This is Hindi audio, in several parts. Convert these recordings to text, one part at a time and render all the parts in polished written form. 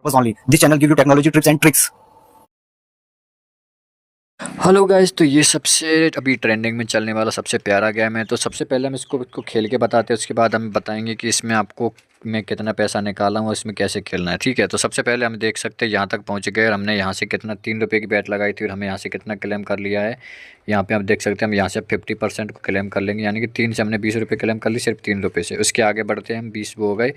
purpose only. This channel give you technology tips and tricks. Hello guys, तो ये सबसे अभी ट्रेंडिंग में चलने वाला सबसे प्यारा गेम है। तो सबसे पहले हम इसको खेल के बताते हैं, उसके बाद हम बताएंगे कि इसमें आपको मैं कितना पैसा निकाला हूँ और इसमें कैसे खेलना है। ठीक है, तो सबसे पहले हम देख सकते हैं यहाँ तक पहुँच गए और हमने यहाँ से कितना 3 रुपये की बैट लगाई थी और हमें यहाँ से कितना क्लेम कर लिया है। यहाँ पे आप देख सकते हैं हम यहाँ से 50% को क्लेम कर लेंगे, यानी कि 3 से हमने 20 रुपये क्लेम कर ली सिर्फ 3 रुपये से। उसके आगे बढ़ते हैं हम 20 वो हो गए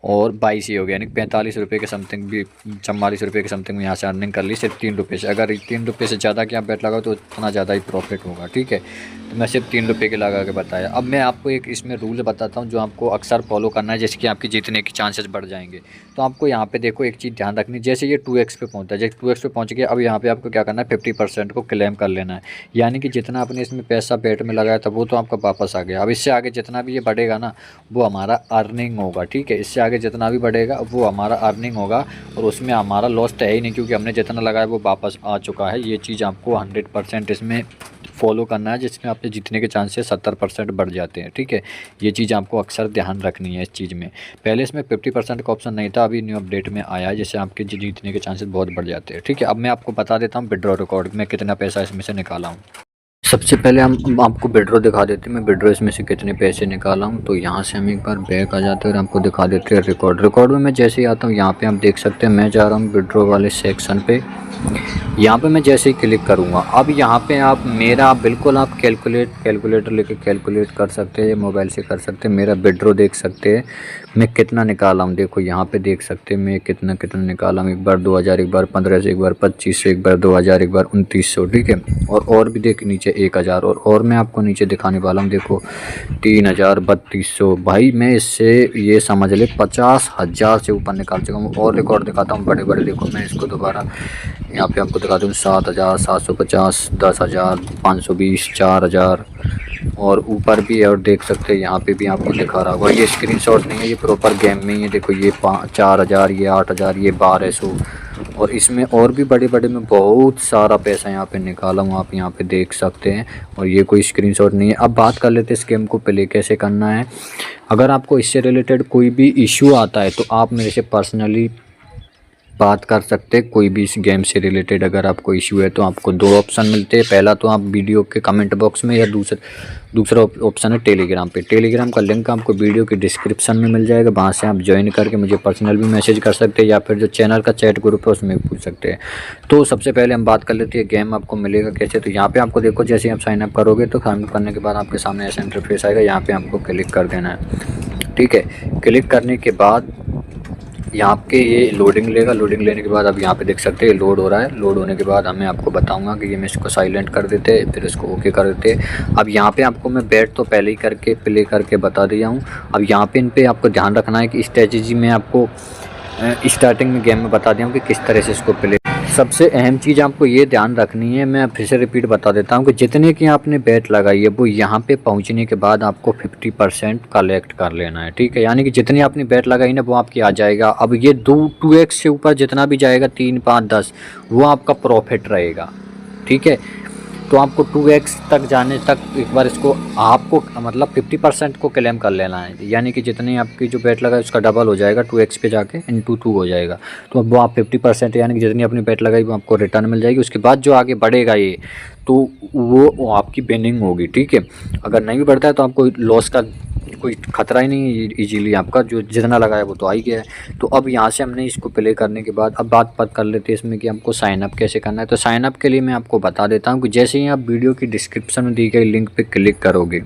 और 22 ही हो गया, यानी 45 रुपये के समथिंग भी 44 रुपये के समथिंग में यहाँ से अर्निंग कर ली सिर्फ 3 रुपये से। अगर 3 रुपये से ज़्यादा की आप बैट लगाओ तो उतना ज़्यादा ही प्रॉफिट होगा। ठीक है, तो मैं सिर्फ 3 रुपये के लगा के बताया। अब मैं आपको एक इसमें रूल बताता हूँ जो आपको अक्सर फॉलो करना है, जैसे कि आपकी जीतने के चांसेस बढ़ जाएंगे। तो आपको यहाँ पे देखो एक चीज़ ध्यान रखनी, जैसे ये 2x पे पहुँचता है, जैसे 2x पे पहुँच गया, अब यहाँ पे आपको क्या करना है 50% को क्लेम कर लेना है, यानी कि जितना आपने इसमें पैसा बैट में लगाया था वो तो आपका वापस आ गया। अब इससे आगे जितना भी ये बढ़ेगा ना वो हमारा अर्निंग होगा। ठीक है, इससे आगे जितना भी बढ़ेगा वो हमारा अर्निंग होगा और उसमें हमारा लॉस तो है ही नहीं, क्योंकि हमने जितना लगाया वो वापस आ चुका है। ये चीज़ आपको 100% इसमें फॉलो करना है, जिसमें आपके जीतने के चांसेस 70% बढ़ जाते हैं। ठीक है, ये चीज़ आपको अक्सर ध्यान रखनी है इस चीज़ में। पहले इसमें 50% का ऑप्शन नहीं था, अभी न्यू अपडेट में आया है, जिससे आपके जीतने के चांसेस बहुत बढ़ जाते हैं। ठीक है, अब मैं आपको बता देता हूँ विड्रॉ रिकॉर्ड में कितना पैसा इसमें से निकाला हूँ। सबसे पहले हम आपको विड्रॉ दिखा देते हैं, मैं विड्रॉ इसमें से कितने पैसे निकाला हूँ। तो यहाँ से हम एक बार बैक आ जाते हैं और आपको दिखा देते हैं रिकॉर्ड में मैं जैसे ही आता हूँ यहाँ पे आप देख सकते हैं मैं जा रहा हूँ विड्रॉ वाले सेक्शन पे। यहाँ पे मैं जैसे ही क्लिक करूँगा, अब यहाँ पे आप मेरा बिल्कुल आप कैलकुलेटर लेके कैलकुलेट कर सकते हैं, मोबाइल से कर सकते हैं। मेरा विड्रॉ देख सकते हैं मैं कितना निकाला हूँ। देखो यहाँ पे देख सकते हैं मैं कितना निकाला हूँ। एक बार 2000, एक बार 1500, एक बार 2500, एक बार 2000, एक बार 2900। ठीक है, और भी देख नीचे 1000 और मैं आपको नीचे दिखाने वाला हूँ। देखो 3000, 3200। भाई मैं इससे ये समझ ले 50,000 से ऊपर निकाल चुका हूँ। और रिकॉर्ड दिखाता हूँ बड़े बड़े। देखो मैं इसको दोबारा यहाँ पे आपको दिखाता हूँ 7,750, 10,000, 520, 4000 और ऊपर भी है। और देख सकते हैं यहाँ पे भी आपको दिखा रहा होगा, ये स्क्रीनशॉट नहीं है, ये प्रॉपर गेम में ही है। देखो ये 4000, ये 8000, ये 1200 और इसमें और भी बड़े में बहुत सारा पैसा यहाँ पे निकाला हूँ, आप यहाँ पे देख सकते हैं। और ये कोई स्क्रीनशॉट नहीं है। अब बात कर लेते हैं इस गेम को प्ले कैसे करना है। अगर आपको इससे रिलेटेड कोई भी इशू आता है तो आप मेरे से पर्सनली बात कर सकते हैं। कोई भी इस गेम से रिलेटेड अगर आपको इशू है तो आपको 2 ऑप्शन मिलते हैं। पहला तो आप वीडियो के कमेंट बॉक्स में, या दूसरा ऑप्शन है टेलीग्राम पे। टेलीग्राम का लिंक आपको वीडियो के डिस्क्रिप्शन में मिल जाएगा, वहाँ से आप ज्वाइन करके मुझे पर्सनल भी मैसेज कर सकते हैं, या फिर जो चैनल का चैट ग्रुप है उसमें भी पूछ सकते हैं। तो सबसे पहले हम बात कर लेते हैं गेम आपको मिलेगा कैसे। तो यहाँ पर आपको देखो जैसे आप साइनअप करोगे तो साइनअप करने के बाद आपके सामने ऐसा इंटरफेस आएगा, यहाँ पर आपको क्लिक कर देना है। ठीक है, क्लिक करने के बाद यहाँ पे ये लोडिंग लेगा। लोडिंग लेने के बाद अब यहाँ पे देख सकते हैं लोड हो रहा है। लोड होने के बाद मैं आपको बताऊंगा कि ये मैं इसको साइलेंट कर देते, फिर इसको ओके कर देते। अब यहाँ पे आपको मैं बैट तो पहले ही करके प्ले करके बता दिया हूँ। अब यहाँ पे इन पे आपको ध्यान रखना है कि स्ट्रेटजी में आपको स्टार्टिंग में गेम में बता दिया हूँ कि किस तरह से इसको प्ले। सबसे अहम चीज़ आपको ये ध्यान रखनी है, मैं फिर से रिपीट बता देता हूँ कि जितने की आपने बैट लगाई है वो यहाँ पे पहुँचने के बाद आपको 50% कलेक्ट कर लेना है। ठीक है, यानी कि जितनी आपने बैट लगाई ना वो आपकी आ जाएगा। अब ये 2x से ऊपर जितना भी जाएगा 3, 5, 10 वो आपका प्रॉफिट रहेगा। ठीक है, तो आपको 2x तक जाने तक एक बार इसको आपको मतलब 50% को क्लेम कर लेना है, यानी कि जितनी आपकी जो बैट लगा उसका डबल हो जाएगा, 2x पे जाके × 2 हो जाएगा। तो अब वो आप 50% यानी कि जितनी अपनी बैट लगाई वो आपको रिटर्न मिल जाएगी। उसके बाद जो आगे बढ़ेगा ये तो वो आपकी विनिंग होगी। ठीक है, अगर नहीं भी बढ़ता है तो आपको लॉस का कोई खतरा ही नहीं है, इजीली आपका जो जितना लगाया वो तो आ ही गया है। तो अब यहाँ से हमने इसको प्ले करने के बाद अब बात कर लेते हैं इसमें कि हमको साइन अप कैसे करना है। तो साइन अप के लिए मैं आपको बता देता हूँ कि जैसे ही आप वीडियो की डिस्क्रिप्शन में दी गई लिंक पे क्लिक करोगे,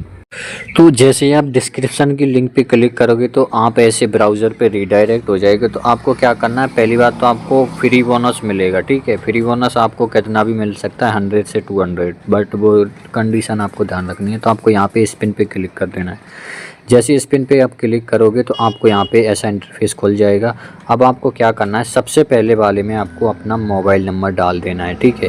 तो जैसे ही आप डिस्क्रिप्शन की लिंक पे क्लिक करोगे तो आप ऐसे ब्राउज़र पे रीडायरेक्ट हो जाएगा। तो आपको क्या करना है, पहली बात तो आपको फ्री बोनस मिलेगा। ठीक है, फ्री बोनस आपको कितना भी मिल सकता है 100 से 200, बट वो कंडीशन आपको ध्यान रखनी है। तो आपको यहाँ पे स्पिन पे क्लिक कर देना है। जैसे स्पिन पे आप क्लिक करोगे तो आपको यहाँ पे ऐसा इंटरफेस खुल जाएगा। अब आपको क्या करना है, सबसे पहले वाले में आपको अपना मोबाइल नंबर डाल देना है। ठीक है,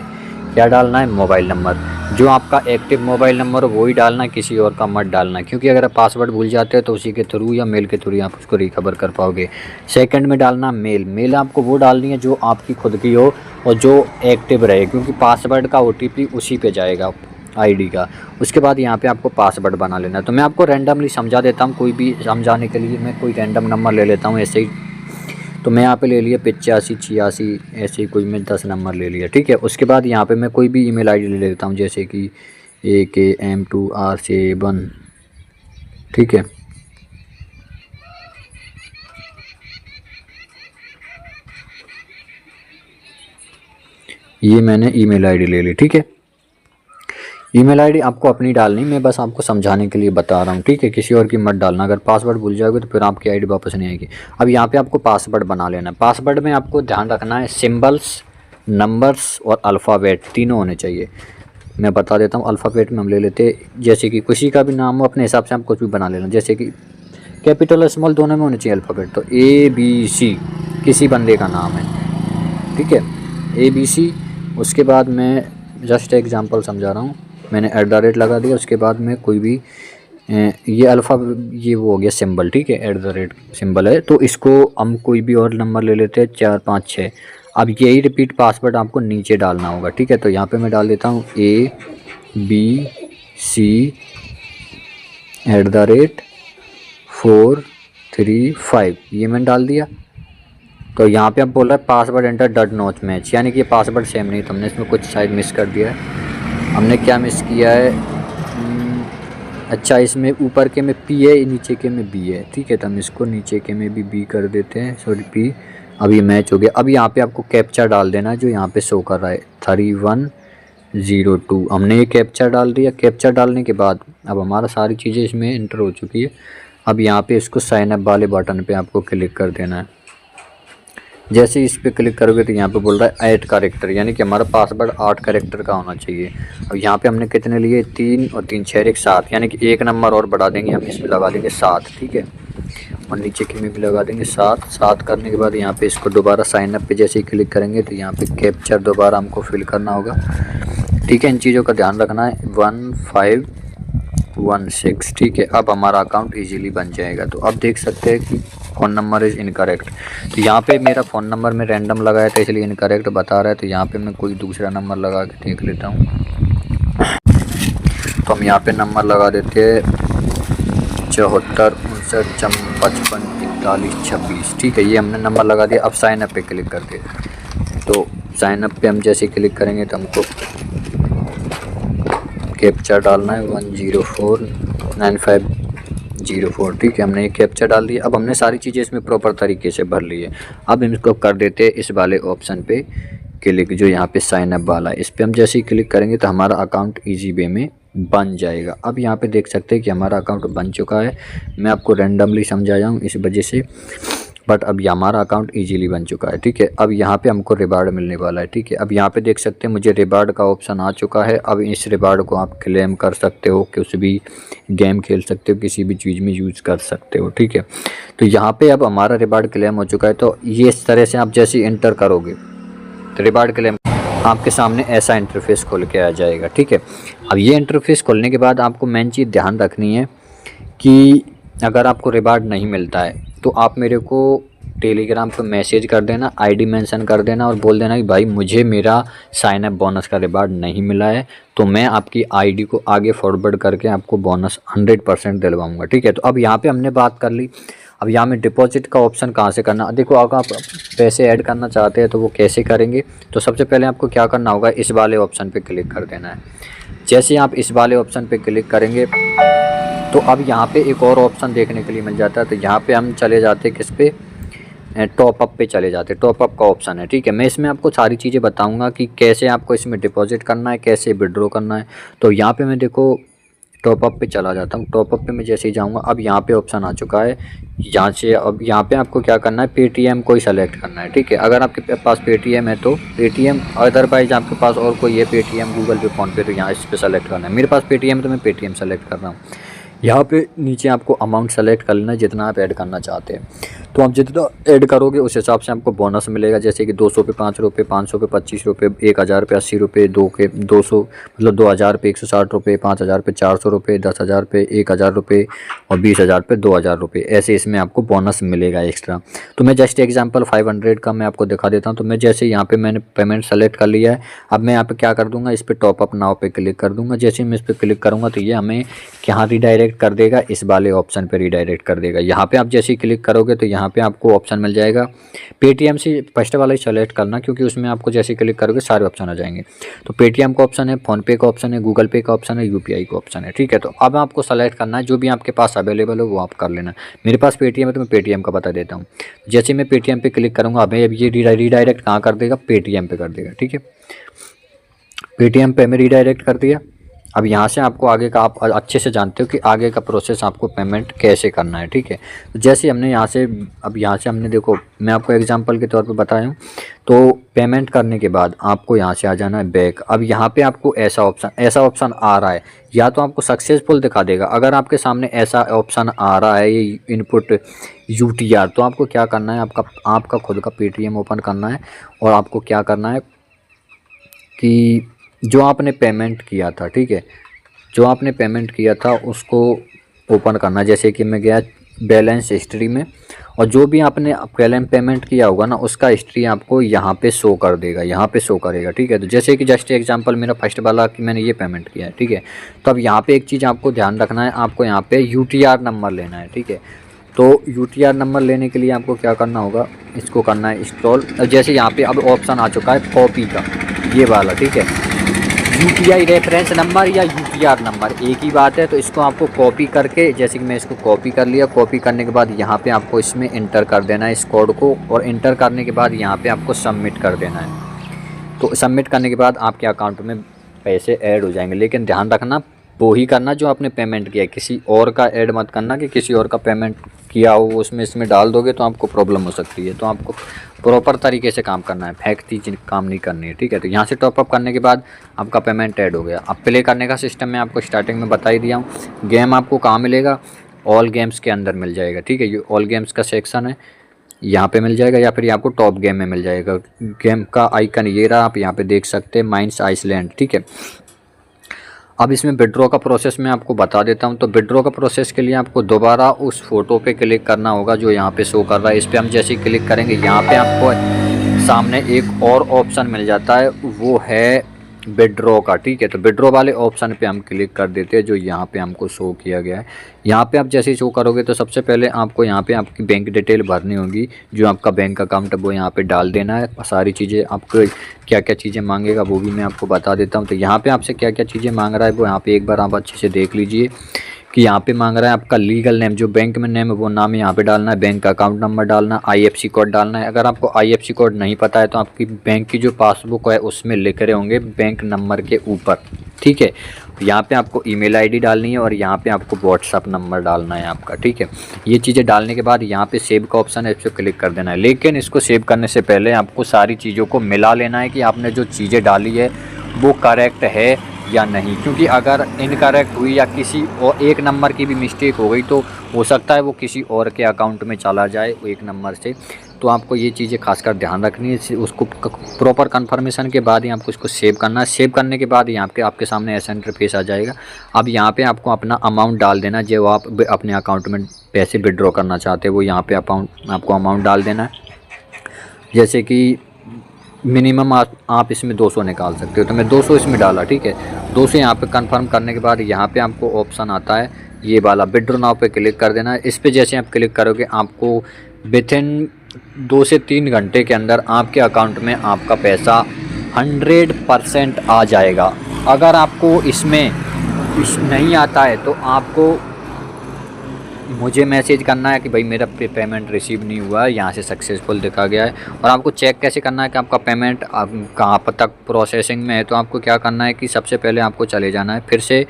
क्या डालना है, मोबाइल नंबर। जो आपका एक्टिव मोबाइल नंबर हो वही डालना है, किसी और का मत डालना, क्योंकि अगर आप पासवर्ड भूल जाते हो तो उसी के थ्रू या मेल के थ्रू आप उसको रिकवर कर पाओगे। सेकंड में डालना मेल आपको वो डालनी है जो आपकी खुद की हो और जो एक्टिव रहे, क्योंकि पासवर्ड का OTP उसी पे जाएगा आईडी का। उसके बाद यहाँ पे आपको पासवर्ड बना लेना है। तो मैं आपको रैंडमली समझा देता हूँ, कोई भी समझाने के लिए मैं कोई रैंडम नंबर ले लेता हूँ ऐसे ही। तो मैं यहाँ पे ले लिया 85 86 ऐसे कोई मैं 10 नंबर ले लिया, ठीक है। उसके बाद यहाँ पे मैं कोई भी ईमेल आईडी ले लेता हूँ, जैसे कि AKM2RC1, ठीक है। ये मैंने ईमेल आईडी ले ली, ठीक है। ईमेल आईडी आपको अपनी डालनी, मैं बस आपको समझाने के लिए बता रहा हूँ, ठीक है। किसी और की मत डालना, अगर पासवर्ड भूल जाओगे तो फिर आपकी आईडी वापस नहीं आएगी। अब यहाँ पे आपको पासवर्ड बना लेना है। पासवर्ड में आपको ध्यान रखना है सिंबल्स, नंबर्स और अल्फ़ाबेट तीनों होने चाहिए। मैं बता देता हूँ, अल्फ़ाबेट में हम ले लेते हैं, जैसे कि किसी का भी नाम हो अपने हिसाब से आप कुछ भी बना लेना, जैसे कि कैपिटल और स्मॉल दोनों में होने चाहिए अल्फ़ाबेट। तो ABC किसी बंदे का नाम है, ठीक है, ABC। उसके बाद मैं जस्ट एग्जांपल समझा रहा हूँ, मैंने @ लगा दिया। उसके बाद में कोई भी ये ये वो हो गया सिंबल, ठीक है, @ सिंबल है। तो इसको हम कोई भी और नंबर ले लेते हैं 4 5 6। अब यही रिपीट पासवर्ड आपको नीचे डालना होगा, ठीक है। तो यहाँ पे मैं डाल देता हूँ ABC @435, ये मैंने डाल दिया। तो यहाँ पे अब बोल रहा है password enter dot not match, यानी कि ये पासवर्ड सेम नहीं। तो हमने इसमें कुछ शायद मिस कर दिया है। हमने क्या मिस किया है, अच्छा, इसमें ऊपर के में P है, नीचे के में B है, ठीक है। तो हम इसको नीचे के में भी B कर देते हैं, सॉरी P। अब ये मैच हो गया। अब यहाँ पे आपको कैप्चा डाल देना है जो यहाँ पे शो कर रहा है 3102। हमने ये कैप्चा डाल दिया। कैप्चा डालने के बाद अब हमारा सारी चीज़ें इसमें इंटर हो चुकी है। अब यहाँ पे इसको साइन अप वाले बटन पे आपको क्लिक कर देना है। जैसे इस पर क्लिक करोगे तो यहाँ पे बोल रहा है 8 कैरेक्टर, यानी कि हमारा पासवर्ड 8 कैरेक्टर का होना चाहिए। अब यहाँ पे हमने कितने लिए, 3 और 3 6 1 7, यानी कि 1 नंबर और बढ़ा देंगे हम, इसमें लगा देंगे 7, ठीक है। और नीचे के में भी लगा देंगे 7 करने के बाद यहाँ पे इसको दोबारा साइन अप पे जैसे ही क्लिक करेंगे तो यहाँ पे कैप्चर दोबारा हमको फिल करना होगा, ठीक है। इन चीज़ों का ध्यान रखना है। 1516, ठीक है। अब हमारा अकाउंट इजीली बन जाएगा। तो अब देख सकते हैं कि फ़ोन नंबर इज़ इनकरेक्ट। तो यहाँ पे मेरा फ़ोन नंबर में रैंडम लगाया था इसलिए इनकरेक्ट बता रहा है। तो यहाँ पे मैं कोई दूसरा नंबर लगा के देख लेता हूँ। तो हम यहाँ पे नंबर लगा देते हैं 74 59 55 41 26, ठीक है। ये हमने नंबर लगा दिया। अब साइन अप पे क्लिक करते हैं। तो साइन अप पे हम जैसे क्लिक करेंगे तो हमको कैप्चा डालना है 1049504, ठीक है। हमने ये कैप्चा डाल दिया। अब हमने सारी चीज़ें इसमें प्रॉपर तरीके से भर ली है। अब हम इसको कर देते हैं इस वाले ऑप्शन पे क्लिक, जो यहाँ पे साइन अप वाला है। इस पर हम जैसे ही क्लिक करेंगे तो हमारा अकाउंट ईजी वे में बन जाएगा। अब यहाँ पे देख सकते हैं कि हमारा अकाउंट बन चुका है। मैं आपको रैंडमली समझाया हूँ इस वजह से, बट अब ये हमारा अकाउंट इजीली बन चुका है, ठीक है। अब यहाँ पे हमको रिवार्ड मिलने वाला है, ठीक है। अब यहाँ पे देख सकते हैं मुझे रिवार्ड का ऑप्शन आ चुका है। अब इस रिवार्ड को आप क्लेम कर सकते हो, किसी भी गेम खेल सकते हो, किसी भी चीज़ में यूज़ कर सकते हो, ठीक है। तो यहाँ पे अब हमारा रिवार्ड क्लेम हो चुका है। तो ये इस तरह से आप जैसे इंटर करोगे तो रिवार्ड क्लेम आपके सामने ऐसा इंटरफेस खोल के आ जाएगा, ठीक है। अब ये इंटरफेस खोलने के बाद आपको मेन चीज़ ध्यान रखनी है कि अगर आपको रिवार्ड नहीं मिलता है तो आप मेरे को टेलीग्राम पे मैसेज कर देना, आईडी मेंशन कर देना और बोल देना कि भाई मुझे मेरा साइन अप बोनस का रिवार्ड नहीं मिला है, तो मैं आपकी आईडी को आगे फॉरवर्ड करके आपको बोनस 100% दिलवाऊंगा, ठीक है। तो अब यहाँ पे हमने बात कर ली। अब यहाँ में डिपॉजिट का ऑप्शन कहाँ से करना, देखो अगर आप पैसे ऐड करना चाहते हैं तो वो कैसे करेंगे। तो सबसे पहले आपको क्या करना होगा, इस वाले ऑप्शन पे क्लिक कर देना है। जैसे आप इस वाले ऑप्शन पे क्लिक करेंगे तो अब यहाँ पे एक और ऑप्शन देखने के लिए मिल जाता है। तो यहाँ पे हम चले जाते हैं किस पे, टॉपअप पे चले जाते हैं। टॉपअप का ऑप्शन है, ठीक है। मैं इसमें आपको सारी चीज़ें बताऊँगा कि कैसे आपको इसमें डिपॉजिट करना है, कैसे विड्रॉ करना है। तो यहाँ पर मैं देखो टॉपअप पे चला जाता हूँ। टॉपअप पे मैं जैसे ही जाऊँगा अब यहाँ पे ऑप्शन आ चुका है। यहाँ से अब यहाँ पे आपको क्या करना है, पेटीएम को ही सेलेक्ट करना है, ठीक है। अगर आपके पास पेटीएम है तो पेटीएम, अदरवाइज आपके पास और कोई है पेटीएम, गूगल पे, फ़ोनपे, तो यहाँ इस पर सेलेक्ट करना है। मेरे पास पेटीएम है तो मैं पेटीएम सेलेक्ट कर रहा हूँ। यहाँ पे नीचे आपको अमाउंट सेलेक्ट कर लेना है जितना आप ऐड करना चाहते हैं। तो आप जितना ऐड करोगे उस हिसाब से आपको बोनस मिलेगा। जैसे कि 200 पे 5 रुपये, 500 पे 25 रुपये, 1000 पे 80 रुपये, 200 मतलब 2000 पे 160 रुपये, 5000 पे 400 रुपये, 10,000 पे 1000 रुपये और 20,000 पे 2000 रुपये, ऐसे इसमें आपको बोनस मिलेगा एक्स्ट्रा। तो मैं जस्ट एग्जांपल 500 का मैं आपको दिखा देता हूँ। तो मैं जैसे यहाँ पे मैंने पेमेंट सेलेक्ट कर लिया है। अब मैं यहाँ पे क्या कर दूँगा, इस पर टॉपअप नाउ पे क्लिक कर दूँगा। जैसे मैं इस पर क्लिक करूँगा तो ये हमें यहाँ रिडायरेक्ट कर देगा, इस वाले ऑप्शन पे रिडायरेक्ट कर देगा। यहाँ पे आप जैसे ही क्लिक करोगे तो यहाँ यहाँ पे आपको ऑप्शन मिल जाएगा पेटीएम से फर्स्ट वाला ही सेलेक्ट करना, क्योंकि उसमें आपको जैसे क्लिक करोगे सारे ऑप्शन आ जाएंगे। तो पेटीएम का ऑप्शन है, फ़ोनपे का ऑप्शन है, गूगल पे का ऑप्शन है, यूपीआई का ऑप्शन है, ठीक है। तो अब आपको सेलेक्ट करना है, जो भी आपके पास अवेलेबल हो वो आप कर लेना। मेरे पास पेटीएम है तो मैं पेटीएम का बता देता हूँ। जैसे मैं पेटीएम पे क्लिक करूँगा हमें अब ये रीडायरेक्ट कहाँ कर देगा, पेटीएम पे कर देगा, ठीक है। पेटीएम पे हमें रीडायरेक्ट कर दिया। अब यहाँ से आपको आगे का, आप अच्छे से जानते हो कि आगे का प्रोसेस आपको पेमेंट कैसे करना है, ठीक है। तो जैसे हमने यहाँ से, अब यहाँ से हमने देखो मैं आपको एग्जांपल के तौर पे बताया हूँ। तो पेमेंट करने के बाद आपको यहाँ से आ जाना है बैक। अब यहाँ पे आपको ऐसा ऑप्शन आ रहा है, या तो आपको सक्सेसफुल दिखा देगा। अगर आपके सामने ऐसा ऑप्शन आ रहा है ये इनपुट यूटीआर, तो आपको क्या करना है, आपका खुद का पेटीएम ओपन करना है और आपको क्या करना है कि जो आपने पेमेंट किया था, ठीक है, जो आपने पेमेंट किया था उसको ओपन करना। जैसे कि मैं गया बैलेंस हिस्ट्री में, और जो भी आपने पेमेंट किया होगा ना उसका हिस्ट्री आपको यहाँ पे शो कर देगा, यहाँ पे शो करेगा, ठीक है। तो जैसे कि जस्ट एग्जांपल मेरा फर्स्ट वाला कि मैंने ये पेमेंट किया है, ठीक है। तो अब यहाँ पे एक चीज़ आपको ध्यान रखना है, आपको यहाँ पे यूटीआर नंबर लेना है, ठीक है। तो यूटीआर नंबर लेने के लिए आपको क्या करना होगा, इसको करना है इंस्टॉल। जैसे यहाँ पे अब ऑप्शन आ चुका है कॉपी का, ये वाला, ठीक है। यूटीआई रेफरेंस नंबर या यूटीआर नंबर एक ही बात है। तो इसको आपको कॉपी करके, जैसे कि मैं इसको कॉपी कर लिया, कॉपी करने के बाद यहाँ पे आपको इसमें इंटर कर देना है इस कोड को, और इंटर करने के बाद यहाँ पे आपको सबमिट कर देना है। तो सबमिट करने के बाद आपके अकाउंट में पैसे ऐड हो जाएंगे। लेकिन ध्यान रखना वो ही करना जो आपने पेमेंट किया है, किसी और का ऐड मत करना कि किसी और का पेमेंट किया हो उसमें इसमें डाल दोगे तो आपको प्रॉब्लम हो सकती है। तो आपको प्रॉपर तरीके से काम करना है, फेंकती चीज़ काम नहीं करनी है, ठीक है। तो यहाँ से टॉपअप करने के बाद आपका पेमेंट ऐड हो गया। अब प्ले करने का सिस्टम मैं आपको स्टार्टिंग में बता ही दिया हूँ। गेम आपको कहाँ मिलेगा, ऑल गेम्स के अंदर मिल जाएगा, ठीक है। ये ऑल गेम्स का सेक्शन है, यहाँ पे मिल जाएगा, या फिर ये आपको टॉप गेम में मिल जाएगा। गेम का आइकन ये रहा, आप यहाँ पे देख सकते हैं, माइंस आइसलैंड, ठीक है। अब इसमें विड्रॉ का प्रोसेस मैं आपको बता देता हूं। तो विड्रॉ का प्रोसेस के लिए आपको दोबारा उस फोटो पे क्लिक करना होगा जो यहाँ पे शो कर रहा है। इस पर हम जैसे ही क्लिक करेंगे यहाँ पे आपको सामने एक और ऑप्शन मिल जाता है, वो है विड्रॉ का, ठीक है। तो विड्रॉ वाले ऑप्शन पे हम क्लिक कर देते हैं जो यहाँ पे हमको शो किया गया है। यहाँ पे आप जैसे ही शो करोगे तो सबसे पहले आपको यहाँ पे आपकी बैंक डिटेल भरनी होगी, जो आपका बैंक अकाउंट है वो यहाँ पे डाल देना है। सारी चीज़ें आपको क्या क्या चीज़ें मांगेगा वो भी मैं आपको बता देता हूँ। तो यहाँ पे आपसे क्या क्या चीज़ें मांग रहा है वो यहाँ पे एक बार आप अच्छे से देख लीजिए कि यहाँ पे मांग रहा है आपका लीगल नेम, जो बैंक में नेम है वो नाम यहाँ पे डालना है, बैंक का अकाउंट नंबर डालना, आईएफएससी कोड डालना है। अगर आपको आईएफएससी कोड नहीं पता है तो आपकी बैंक की जो पासबुक है उसमें लिख रहे होंगे बैंक नंबर के ऊपर, ठीक है। यहाँ पे आपको ईमेल आईडी डालनी है और यहाँ पे आपको व्हाट्सअप नंबर डालना है आपका, ठीक है। ये चीज़ें डालने के बाद यहाँ पे सेव का ऑप्शन है, इस पर क्लिक कर देना है। लेकिन इसको सेव करने से पहले आपको सारी चीज़ों को मिला लेना है कि आपने जो चीज़ें डाली है वो करेक्ट है या नहीं, क्योंकि अगर इनकरेक्ट हुई या किसी और एक नंबर की भी मिस्टेक हो गई तो हो सकता है वो किसी और के अकाउंट में चला जाए एक नंबर से। तो आपको ये चीज़ें खासकर ध्यान रखनी है। उसको प्रॉपर कंफर्मेशन के बाद ही आपको इसको सेव करना है। सेव करने के बाद यहाँ पे आपके सामने ऐसा इंटरफेस आ जाएगा। अब यहाँ पे आपको अपना अमाउंट डाल देना, जो आप अपने अकाउंट में पैसे विड्रॉ करना चाहते हैं वो यहाँ पे आपको अमाउंट डाल देना है। जैसे कि मिनिमम आप इसमें 200 निकाल सकते हो, तो मैं 200 इसमें डाला, ठीक है। 200 यहाँ पे कंफर्म करने के बाद यहाँ पे आपको ऑप्शन आता है ये वाला विड्रॉ नाउ पे क्लिक कर देना है। इस पे जैसे आप क्लिक करोगे आपको विथिन 2 से 3 घंटे के अंदर आपके अकाउंट में आपका पैसा 100% आ जाएगा। अगर आपको इसमें नहीं आता है तो आपको मुझे मैसेज करना है कि भाई मेरा पेमेंट रिसीव नहीं हुआ है, यहाँ से सक्सेसफुल दिखा गया है। और आपको चेक कैसे करना है कि आपका पेमेंट कहाँ तक प्रोसेसिंग में है। तो आपको क्या करना है कि सबसे पहले आपको चले जाना है फिर से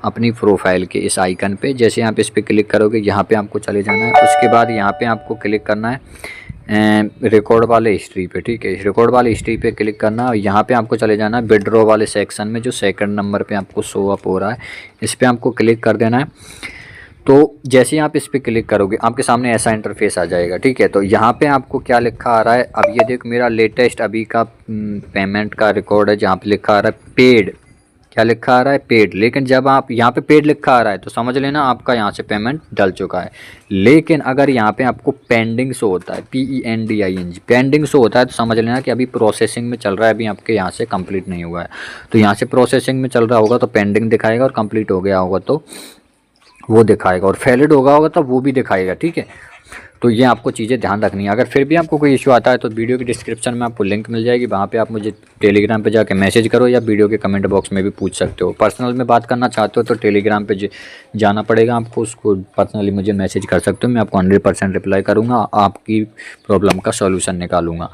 अपनी प्रोफाइल के इस आइकन पे। जैसे आप इस पर क्लिक करोगे यहाँ पे आपको चले जाना है। उसके बाद यहाँ पे आपको क्लिक करना है रिकॉर्ड वाले हिस्ट्री पे, ठीक है। रिकॉर्ड वाले हिस्ट्री पे क्लिक करना है और यहाँ पे आपको चले जाना है विड्रॉ वाले सेक्शन में, जो सेकंड नंबर पे आपको शो अप हो रहा है, इस पर आपको क्लिक कर देना है। तो जैसे ही आप इस पर क्लिक करोगे आपके सामने ऐसा इंटरफेस आ जाएगा, ठीक है। तो यहाँ पे आपको क्या लिखा आ रहा है, अब ये देखो मेरा लेटेस्ट अभी का पेमेंट का रिकॉर्ड है जहाँ पे लिखा आ रहा है पेड। क्या लिखा आ रहा है, पेड। लेकिन जब आप यहाँ पे पेड लिखा आ रहा है तो समझ लेना आपका यहाँ से पेमेंट डल चुका है। लेकिन अगर यहाँ पे आपको पेंडिंग शो होता है, PENDING पेंडिंग शो होता है, तो समझ लेना कि अभी प्रोसेसिंग में चल रहा है, अभी आपके यहाँ से कंप्लीट नहीं हुआ है। तो यहाँ से प्रोसेसिंग में चल रहा होगा तो पेंडिंग दिखाएगा, और कंप्लीट हो गया होगा तो वो दिखाएगा, और वैलिड होगा तो वो भी दिखाएगा, ठीक है। तो ये आपको चीज़ें ध्यान रखनी है। अगर फिर भी आपको कोई इशू आता है तो वीडियो के डिस्क्रिप्शन में आपको लिंक मिल जाएगी, वहाँ पे आप मुझे टेलीग्राम पे जाके मैसेज करो या वीडियो के कमेंट बॉक्स में भी पूछ सकते हो। पर्सनल में बात करना चाहते हो तो टेलीग्राम पे जाना पड़ेगा आपको, उसको पर्सनली मुझे मैसेज कर सकते हो, मैं आपको 100% रिप्लाई करूँगा, आपकी प्रॉब्लम का सॉल्यूशन निकालूंगा।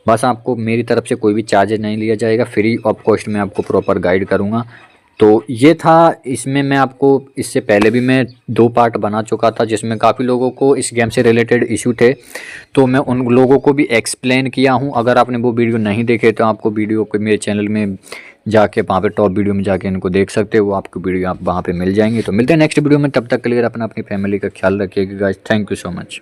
बस आपको मेरी तरफ से कोई भी चार्जेज नहीं लिया जाएगा, फ्री ऑफ कॉस्ट में आपको प्रॉपर गाइड करूँगा। तो ये था, इसमें मैं आपको इससे पहले भी मैं 2 पार्ट बना चुका था जिसमें काफ़ी लोगों को इस गेम से रिलेटेड इशू थे, तो मैं उन लोगों को भी एक्सप्लेन किया हूँ। अगर आपने वो वीडियो नहीं देखे तो आपको वीडियो को मेरे चैनल में जाके वहाँ पे टॉप वीडियो में जाके इनको देख सकते हो, वो आपको वीडियो आप वहाँ पे मिल जाएंगे। तो मिलते हैं नेक्स्ट वीडियो में, तब तक के लिए अपना अपनी फैमिली का ख्याल रखिएगा guys. Thank you so much.